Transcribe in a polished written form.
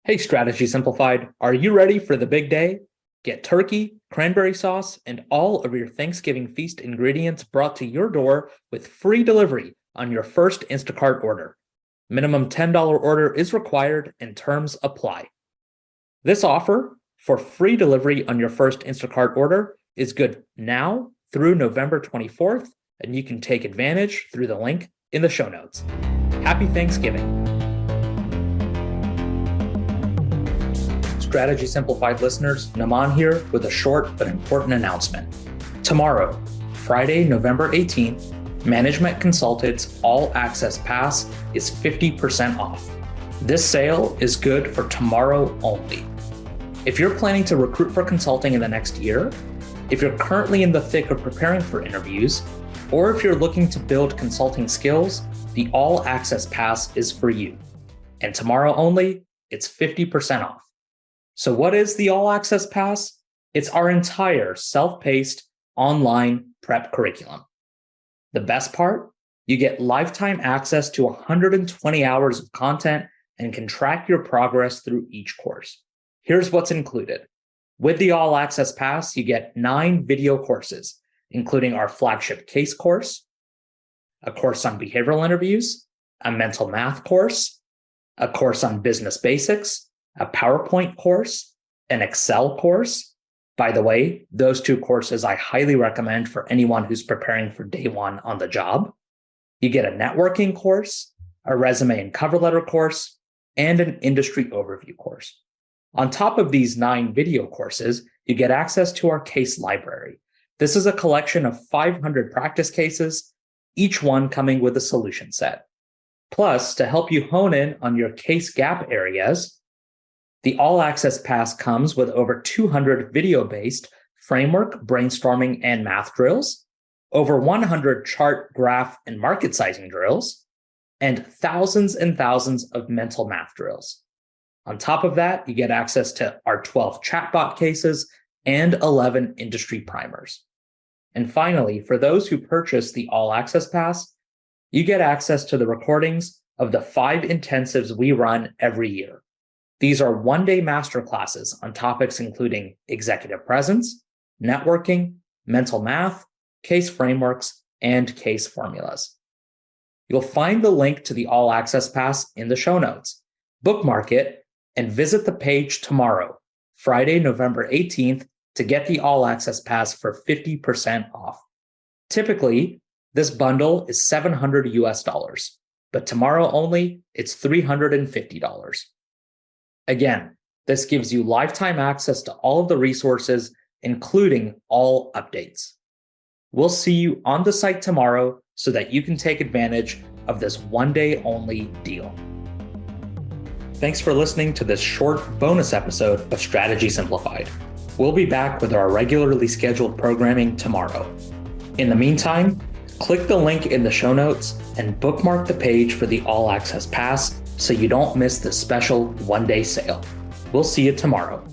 Hey, Strategy Simplified, are you ready for the big day? Get turkey, cranberry sauce, and all of your Thanksgiving feast ingredients brought to your door with free delivery on your first Instacart order. Minimum $10 order is required and terms apply. This offer for free delivery on your first Instacart order is good now through November 24th, and you can take advantage through the link in the show notes. Happy Thanksgiving. Strategy Simplified listeners, Naman here with a short but important announcement. Tomorrow, Friday, November 18th, Management Consultant's All Access Pass is 50% off. This sale is good for tomorrow only. If you're planning to recruit for consulting in the next year, if you're currently in the thick of preparing for interviews, or if you're looking to build consulting skills, the All Access Pass is for you. And tomorrow only, it's 50% off. So what is the All Access Pass? It's our entire self-paced online prep curriculum. The best part, you get lifetime access to 120 hours of content and can track your progress through each course. Here's what's included. With the All Access Pass, you get 9 video courses, including our flagship case course, a course on behavioral interviews, a mental math course, a course on business basics, a PowerPoint course, an Excel course. By the way, those 2 courses I highly recommend for anyone who's preparing for day one on the job. You get a networking course, a resume and cover letter course, and an industry overview course. On top of these 9 video courses, you get access to our case library. This is a collection of 500 practice cases, each one coming with a solution set. Plus, to help you hone in on your case gap areas, the All Access Pass comes with over 200 video-based framework, brainstorming, and math drills, over 100 chart, graph, and market sizing drills, and thousands of mental math drills. On top of that, you get access to our 12 chatbot cases and 11 industry primers. And finally, for those who purchase the All Access Pass, you get access to the recordings of the 5 intensives we run every year. These are one-day masterclasses on topics including executive presence, networking, mental math, case frameworks, and case formulas. You'll find the link to the All Access Pass in the show notes. Bookmark it and visit the page tomorrow, Friday, November 18th, to get the All Access Pass for 50% off. Typically, this bundle is $700 US, but tomorrow only, it's $350. Again, this gives you lifetime access to all of the resources, including all updates. We'll see you on the site tomorrow so that you can take advantage of this one-day only deal. Thanks for listening to this short bonus episode of Strategy Simplified. We'll be back with our regularly scheduled programming tomorrow. In the meantime, click the link in the show notes and bookmark the page for the All Access Pass so you don't miss the special one-day sale. We'll see you tomorrow.